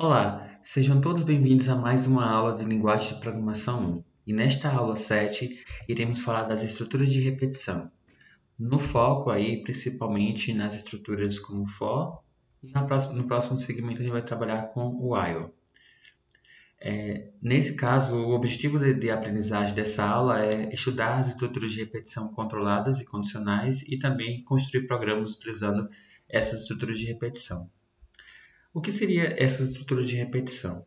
Olá, sejam todos bem-vindos a mais uma aula de linguagem de programação 1. E nesta aula 7, iremos falar das estruturas de repetição. No foco aí, principalmente nas estruturas como for, e no próximo segmento a gente vai trabalhar com o while. Nesse caso, o objetivo de aprendizagem dessa aula é estudar as estruturas de repetição controladas e condicionais e também construir programas utilizando essas estruturas de repetição. O que seria essas estruturas de repetição?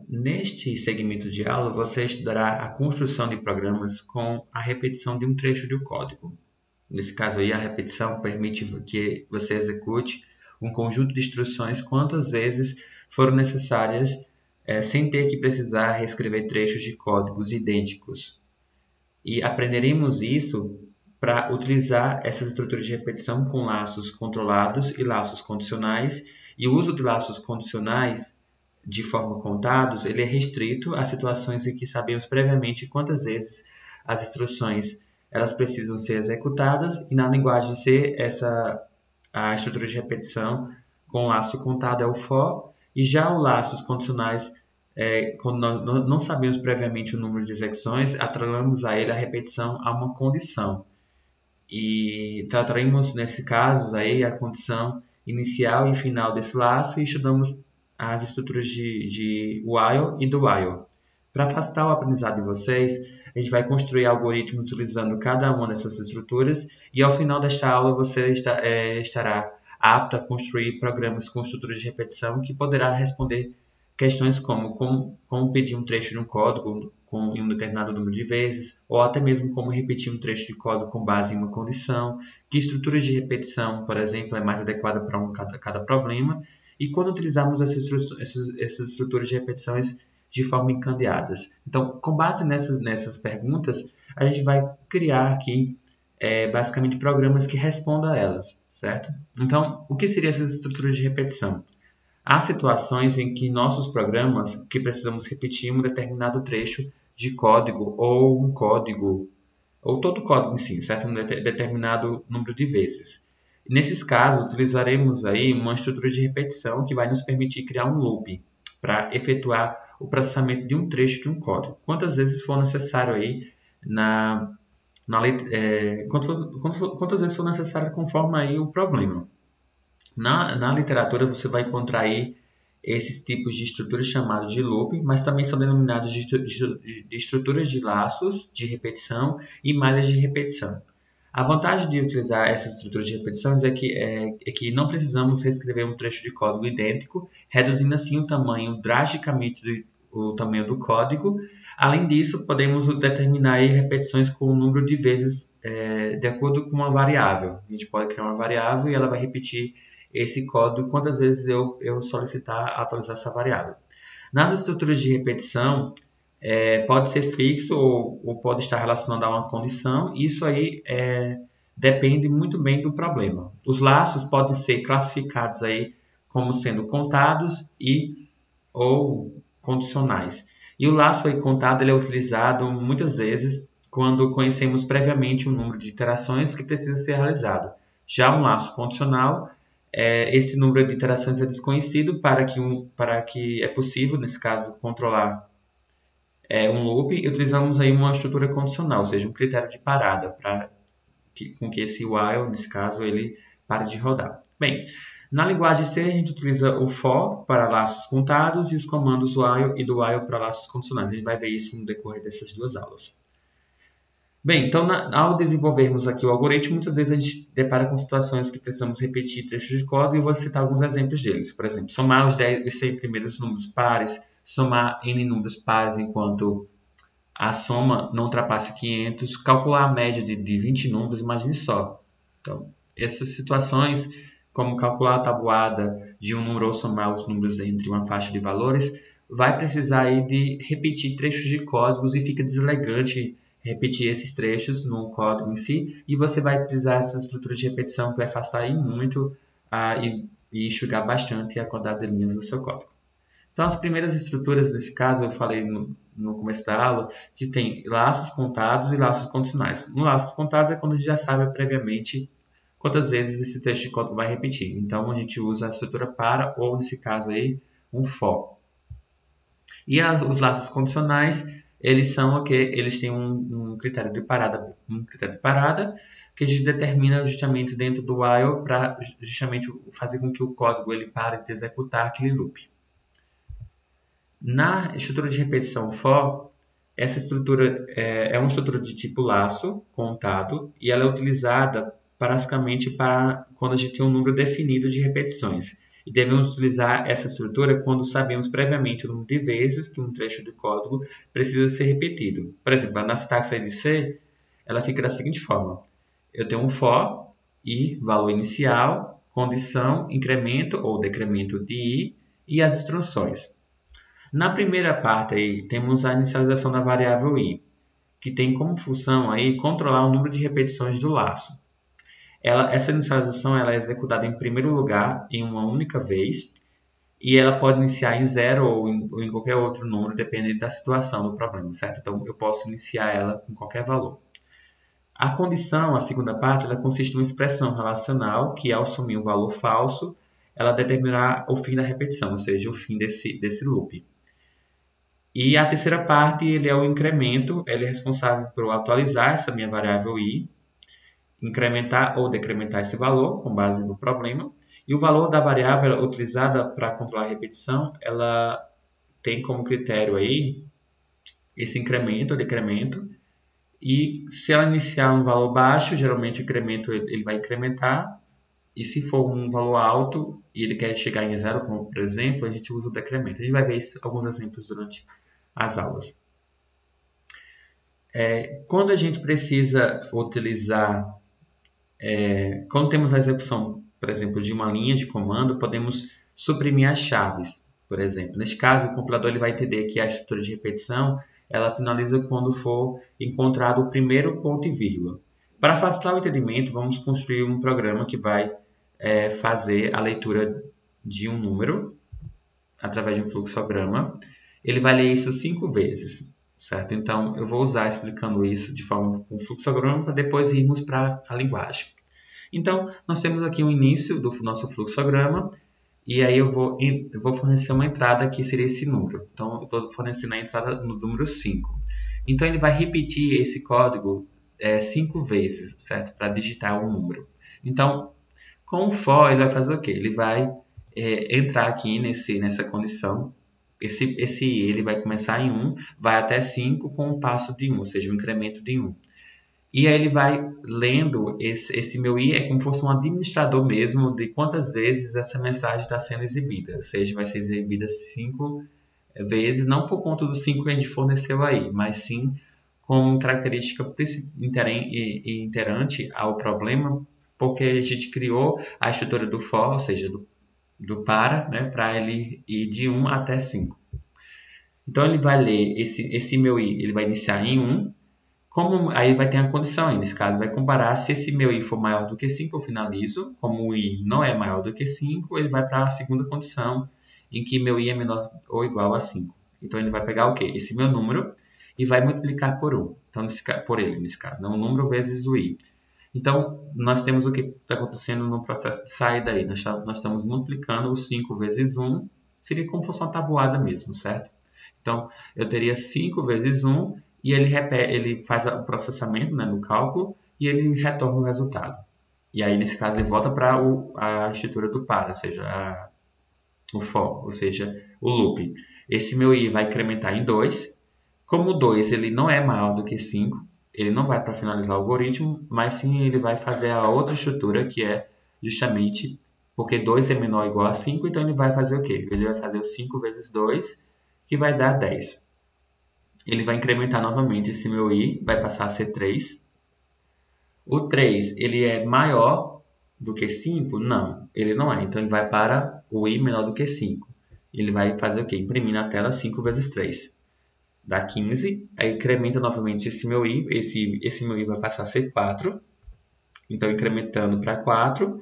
Neste segmento de aula, você estudará a construção de programas com a repetição de um trecho do código. Nesse caso aí, a repetição permite que você execute um conjunto de instruções quantas vezes forem necessárias, sem ter que precisar reescrever trechos de códigos idênticos. E aprenderemos isso para utilizar essas estruturas de repetição com laços controlados e laços condicionais. E o uso de laços condicionais de forma contados, ele é restrito a situações em que sabemos previamente quantas vezes as instruções elas precisam ser executadas, e na linguagem C, a estrutura de repetição com o laço contado é o for, e já os laços condicionais, quando nós não sabemos previamente o número de execuções, atrelamos a ele a repetição a uma condição. E trataremos, nesse caso, aí, a condição inicial e final desse laço e estudamos as estruturas de while e do while. Para facilitar o aprendizado de vocês, a gente vai construir algoritmos utilizando cada uma dessas estruturas e ao final desta aula você estará apto a construir programas com estruturas de repetição que poderá responder questões como pedir um trecho de um código em um determinado número de vezes, ou até mesmo como repetir um trecho de código com base em uma condição, que estruturas de repetição, por exemplo, é mais adequada para cada problema, e quando utilizarmos essas estruturas de repetições de forma encadeadas. Então, com base nessas perguntas, a gente vai criar aqui basicamente programas que respondam a elas, certo? Então, o que seriam essas estruturas de repetição? Há situações em que nossos programas que precisamos repetir um determinado trecho de código ou um código, ou todo o código em si, certo? Um determinado número de vezes. Nesses casos, utilizaremos aí uma estrutura de repetição que vai nos permitir criar um loop para efetuar o processamento de um trecho de um código. Quantas vezes for necessário aí quantas vezes for necessário conforme aí o problema. Na literatura você vai encontrar aí esses tipos de estruturas chamados de loop, mas também são denominados de estruturas de laços de repetição e malhas de repetição. A vantagem de utilizar essas estruturas de repetição é que não precisamos reescrever um trecho de código idêntico, reduzindo assim o tamanho drasticamente o tamanho do código. Além disso, podemos determinar aí repetições com o número de vezes de acordo com uma variável. A gente pode criar uma variável e ela vai repetir esse código quantas vezes eu solicitar atualizar essa variável. Nas estruturas de repetição, pode ser fixo ou pode estar relacionado a uma condição. Isso aí depende muito bem do problema. Os laços podem ser classificados aí como sendo contados ou condicionais. E o laço aí contado ele é utilizado muitas vezes quando conhecemos previamente o número de iterações que precisa ser realizado. Já um laço condicional, esse número de iterações é desconhecido para que é possível, nesse caso, controlar um loop, e utilizamos aí uma estrutura condicional, ou seja, um critério de parada com que esse while, nesse caso, ele pare de rodar. Bem, na linguagem C, a gente utiliza o for para laços contados e os comandos while e do while para laços condicionais. A gente vai ver isso no decorrer dessas duas aulas. Bem, então ao desenvolvermos aqui o algoritmo, muitas vezes a gente depara com situações que precisamos repetir trechos de código e eu vou citar alguns exemplos deles. Por exemplo, somar os 10 e 100 primeiros números pares, somar n números pares enquanto a soma não ultrapasse 500, calcular a média de 20 números, imagine só. Então, essas situações, como calcular a tabuada de um número ou somar os números entre uma faixa de valores, vai precisar aí de repetir trechos de códigos e fica deselegante repetir esses trechos no código em si, e você vai utilizar essa estrutura de repetição que vai afastar aí muito e enxugar bastante a quantidade de linhas do seu código. Então, as primeiras estruturas, nesse caso, eu falei no começo da aula, que tem laços contados e laços condicionais. No laços contados é quando a gente já sabe previamente quantas vezes esse trecho de código vai repetir. Então, a gente usa a estrutura para, ou nesse caso aí, um for. E os laços condicionais, eles são o que? Eles têm um critério de parada, que a gente determina justamente dentro do while para justamente fazer com que o código ele pare de executar aquele loop. Na estrutura de repetição for, essa estrutura é uma estrutura de tipo laço contado e ela é utilizada basicamente para quando a gente tem um número definido de repetições. E devemos utilizar essa estrutura quando sabemos previamente o número de vezes que um trecho de código precisa ser repetido. Por exemplo, na sintaxe de C, ela fica da seguinte forma. Eu tenho um for e valor inicial, condição, incremento ou decremento de i e as instruções. Na primeira parte aí, temos a inicialização da variável i, que tem como função aí controlar o número de repetições do laço. Essa inicialização ela é executada em primeiro lugar em uma única vez e ela pode iniciar em 0 ou em qualquer outro número, dependendo da situação do problema, certo? Então, eu posso iniciar ela com qualquer valor. A condição, a segunda parte, ela consiste em uma expressão relacional que, ao assumir um valor falso, ela determinará o fim da repetição, ou seja, o fim desse loop. E a terceira parte ele é o incremento, ele é responsável por atualizar essa minha variável i, incrementar ou decrementar esse valor com base no problema. E o valor da variável utilizada para controlar a repetição, ela tem como critério aí esse incremento ou decremento. E se ela iniciar um valor baixo, geralmente o incremento ele vai incrementar. E se for um valor alto e ele quer chegar em zero, como por exemplo, a gente usa o decremento. A gente vai ver alguns exemplos durante as aulas. Quando a gente precisa utilizar, quando temos a execução, por exemplo, de uma linha de comando, podemos suprimir as chaves, por exemplo. Neste caso, o compilador ele vai entender que a estrutura de repetição ela finaliza quando for encontrado o primeiro ponto e vírgula. Para facilitar o entendimento, vamos construir um programa que vai fazer a leitura de um número através de um fluxograma. Ele vai ler isso 5 vezes, certo? Então, eu vou usar explicando isso de forma com fluxograma para depois irmos para a linguagem. Então, nós temos aqui o início do nosso fluxograma e aí eu vou fornecer uma entrada que seria esse número. Então, eu estou fornecendo a entrada no número 5. Então, ele vai repetir esse código 5 vezes, certo? Para digitar um número. Então, com o for, ele vai fazer o quê? Ele vai entrar aqui nessa condição. Esse i ele vai começar em 1, vai até 5 com um passo de 1, ou seja, um incremento de 1. E aí ele vai lendo, esse meu i é como se fosse um administrador mesmo de quantas vezes essa mensagem está sendo exibida. Ou seja, vai ser exibida 5 vezes, não por conta dos 5 que a gente forneceu aí, mas sim como característica iterante ao problema, porque a gente criou a estrutura do for, ou seja, do para, né, para ele ir de 1 até 5. Então, ele vai ler esse meu i, ele vai iniciar em 1, aí vai ter a condição aí, nesse caso, vai comparar se esse meu i for maior do que 5, eu finalizo, como o i não é maior do que 5, ele vai para a segunda condição, em que meu i é menor ou igual a 5. Então, ele vai pegar o quê? Esse meu número e vai multiplicar por 1, então, por ele, nesse caso, né? O número vezes o i. Então, nós temos o que está acontecendo no processo de saída aí. Nós estamos multiplicando o 5 vezes 1, seria como se fosse uma tabuada mesmo, certo? Então, eu teria 5 vezes 1 e ele faz o processamento, né, no cálculo e ele retorna o resultado. E aí, nesse caso, ele volta para a estrutura do para, ou seja, o for, ou seja, o loop. Esse meu i vai incrementar em 2. Como o 2 ele não é maior do que 5, ele não vai para finalizar o algoritmo, mas sim ele vai fazer a outra estrutura, que é justamente porque 2 é menor ou igual a 5, então ele vai fazer o quê? Ele vai fazer o 5 vezes 2, que vai dar 10. Ele vai incrementar novamente esse meu i, vai passar a ser 3. O 3 ele é maior do que 5? Não, ele não é. Então ele vai para o i menor do que 5. Ele vai fazer o quê? Imprimir na tela 5 vezes 3. Dá 15, aí incrementa novamente esse meu i, esse meu i vai passar a ser 4, então incrementando para 4,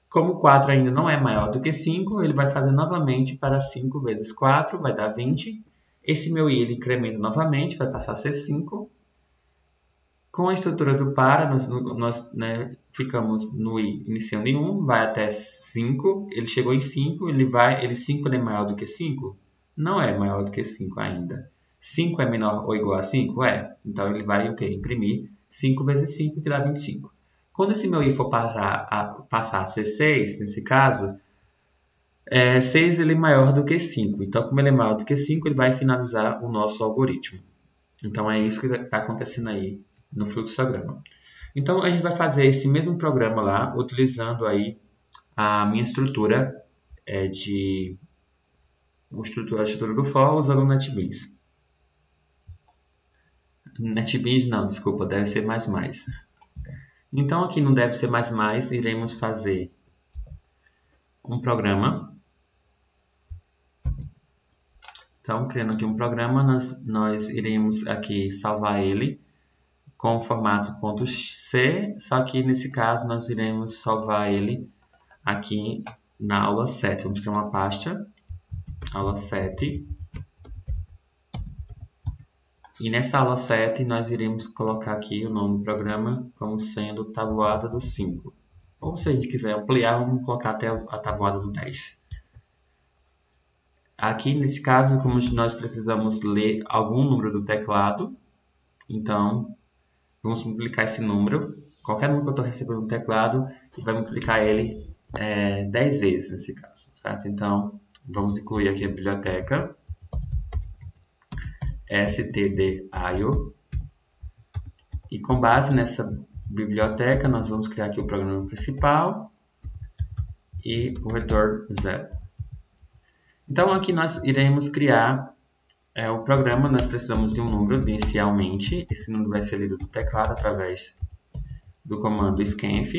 como 4 ainda não é maior do que 5, ele vai fazer novamente para 5 vezes 4, vai dar 20, esse meu i ele incrementa novamente, vai passar a ser 5, Com a estrutura do para, nós né, ficamos no i iniciando em 1, vai até 5, ele chegou em 5, 5 é maior do que 5? Não é maior do que 5 ainda. 5 é menor ou igual a 5? É. Então ele vai o quê? Imprimir 5 vezes 5, que dá 25. Quando esse meu i for passar a ser 6, nesse caso, 6 ele é maior do que 5. Então, como ele é maior do que 5, ele vai finalizar o nosso algoritmo. Então, é isso que está acontecendo aí no fluxograma. Então, a gente vai fazer esse mesmo programa lá, utilizando aí a minha estrutura a estrutura do for, usando o NetBeans. NetBeans não, desculpa, deve ser mais. Então, aqui no deve ser mais, iremos fazer um programa. Então, criando aqui um programa, nós iremos aqui salvar ele com o formato .c, só que nesse caso nós iremos salvar ele aqui na aula 7. Vamos criar uma pasta, aula 7. E nessa aula 7 nós iremos colocar aqui o nome do programa como sendo tabuada do 5. Ou se a gente quiser ampliar, vamos colocar até a tabuada do 10. Aqui nesse caso, como nós precisamos ler algum número do teclado, então vamos multiplicar esse número, qualquer número que eu estou recebendo no teclado, e vai multiplicar ele 10 vezes nesse caso, certo? Então, vamos incluir aqui a biblioteca stdio, e com base nessa biblioteca, nós vamos criar aqui o programa principal e o return 0. Então, aqui nós iremos criar o programa, nós precisamos de um número inicialmente. Esse número vai ser lido do teclado através do comando scanf.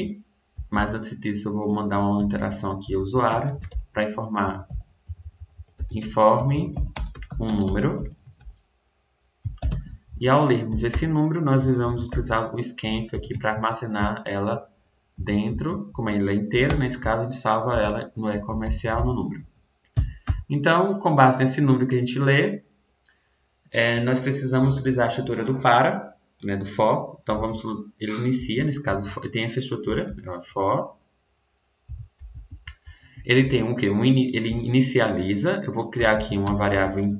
Mas antes disso, eu vou mandar uma interação aqui ao usuário para informar. Informe um número. E ao lermos esse número, nós vamos utilizar o scanf aqui para armazenar ela dentro, como ela é inteira, nesse caso a gente salva ela no comercial no número. Então, com base nesse número que a gente lê, nós precisamos utilizar a estrutura do para, né, do for. Então, ele inicia, nesse caso, tem essa estrutura, for. Ele tem o quê? Ele inicializa. Eu vou criar aqui uma variável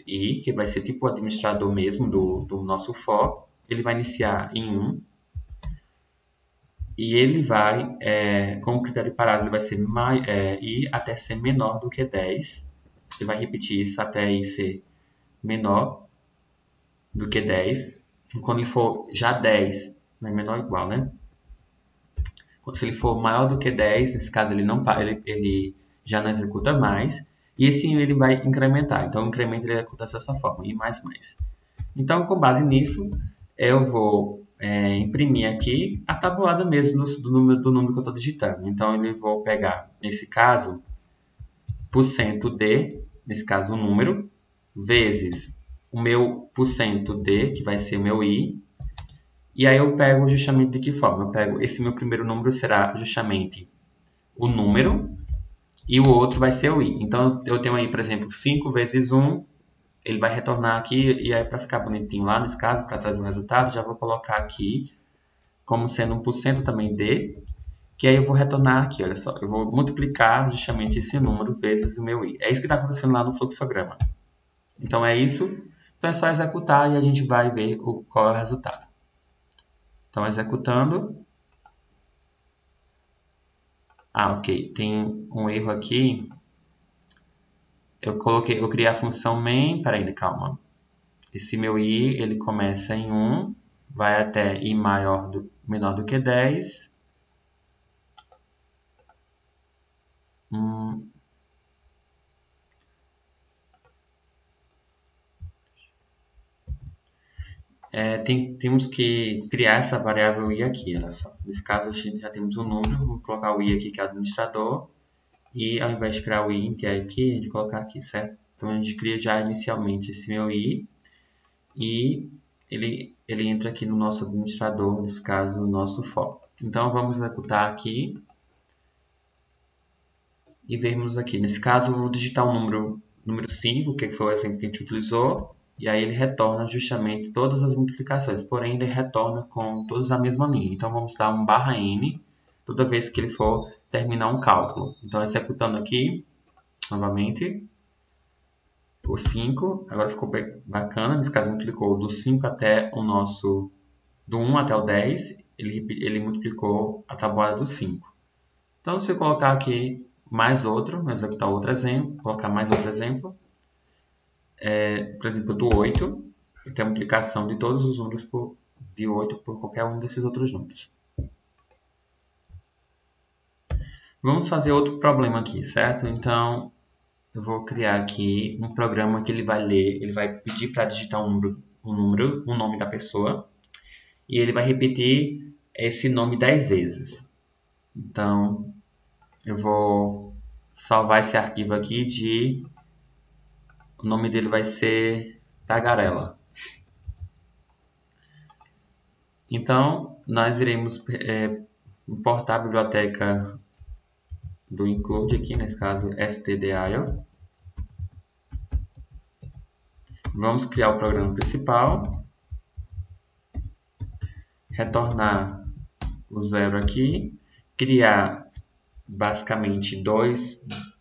i, que vai ser tipo o administrador mesmo do nosso for. Ele vai iniciar em 1. E ele vai, como critério de parada, ele vai ser i até ser menor do que 10. Ele vai repetir isso até i ser menor do que 10. E quando ele for já 10, não é menor ou igual, né? Se ele for maior do que 10, nesse caso ele já não executa mais. E esse ele vai incrementar. Então, o incremento ele executa dessa forma, i mais. Então, com base nisso, eu vou imprimir aqui a tabuada mesmo do número que eu estou digitando. Então, eu vou pegar, nesse caso, %d, nesse caso o número, vezes o meu %d, que vai ser o meu i. E aí eu pego justamente de que forma? Eu pego esse meu primeiro número será justamente o número e o outro vai ser o i. Então, eu tenho aí, por exemplo, 5 vezes 1, ele vai retornar aqui, e aí para ficar bonitinho lá nesse caso, para trazer o resultado, já vou colocar aqui como sendo 1% também d, que aí eu vou retornar aqui, olha só, eu vou multiplicar justamente esse número vezes o meu i. É isso que está acontecendo lá no fluxograma. Então é isso, então é só executar e a gente vai ver qual é o resultado. Então executando. Ok, tem um erro aqui. Eu criei a função main, peraí, calma. Esse meu i, ele começa em 1, vai até i menor do que 10. Temos que criar essa variável i aqui, olha só. Nesse caso, a gente já temos um número, vamos colocar o i aqui, que é o administrador, e ao invés de criar o int aqui, a gente colocar aqui, certo? Então, a gente cria já inicialmente esse meu i, e ele entra aqui no nosso administrador, nesse caso, no nosso for. Então, vamos executar aqui, e vermos aqui. Nesse caso, eu vou digitar o número 5, que foi o exemplo que a gente utilizou, E aí ele retorna justamente todas as multiplicações, porém ele retorna com todas a mesma linha. Então vamos dar um /n toda vez que ele for terminar um cálculo. Então executando aqui, novamente, o 5, agora ficou bacana, nesse caso multiplicou do 5 até o nosso, do 1 até o 10, ele multiplicou a tabuada do 5. Então se eu colocar aqui mais outro, executar outro exemplo, colocar mais outro exemplo, por exemplo, do 8, e tem a multiplicação de todos os números de 8 por qualquer um desses outros números. Vamos fazer outro problema aqui, certo? Então, eu vou criar aqui um programa que ele vai ler, ele vai pedir para digitar um nome da pessoa, e ele vai repetir esse nome 10 vezes. Então, eu vou salvar esse arquivo aqui o nome dele vai ser Tagarela. Então, nós iremos importar a biblioteca do include aqui, nesse caso stdio. Vamos criar o programa principal, retornar o 0 aqui, criar basicamente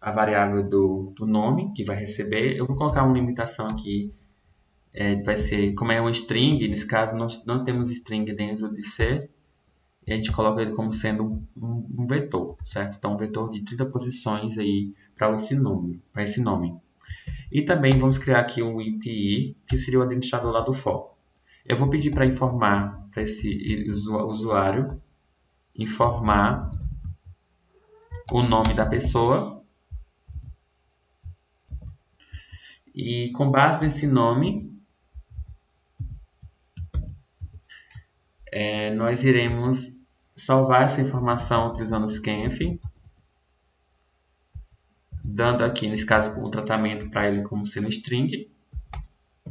a variável do nome que vai receber. Eu vou colocar uma limitação aqui, vai ser, como é um string, nesse caso nós não temos string dentro de C, e a gente coloca ele como sendo um vetor, certo? Então um vetor de 30 posições aí para esse nome. E também vamos criar aqui um iti, que seria o administrador lá do for. Eu vou pedir para informar para esse usuário, informar o nome da pessoa, e com base nesse nome, nós iremos salvar essa informação utilizando o scanf, dando aqui, nesse caso, o tratamento para ele como sendo string,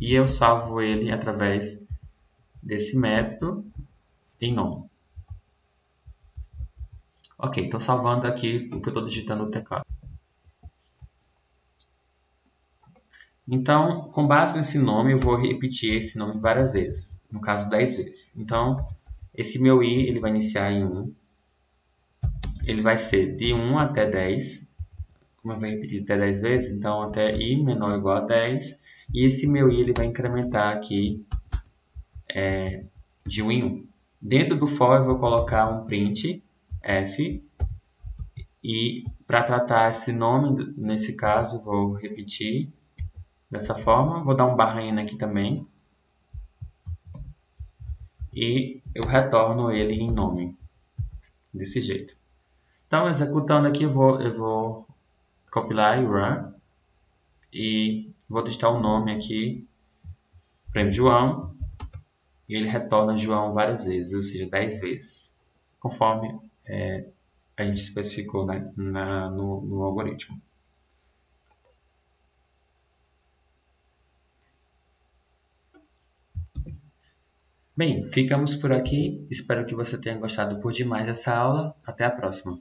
e eu salvo ele através desse método em nome. Ok, estou salvando aqui o que eu estou digitando no teclado. Então, com base nesse nome, eu vou repetir esse nome várias vezes, no caso 10 vezes. Então, esse meu i ele vai iniciar em 1, ele vai ser de 1 até 10, como eu vou repetir até 10 vezes, então até i menor ou igual a 10, e esse meu i ele vai incrementar aqui de 1 em 1. Dentro do for eu vou colocar um print f, e para tratar esse nome, nesse caso, vou repetir dessa forma, vou dar um /n aqui também, e eu retorno ele em nome, desse jeito. Então, executando aqui, eu vou compilar e run, e vou digitar o nome aqui, prêmio João, e ele retorna João várias vezes, ou seja, 10 vezes, conforme a gente especificou, né, no algoritmo. Bem, ficamos por aqui. Espero que você tenha gostado por demais dessa aula. Até a próxima.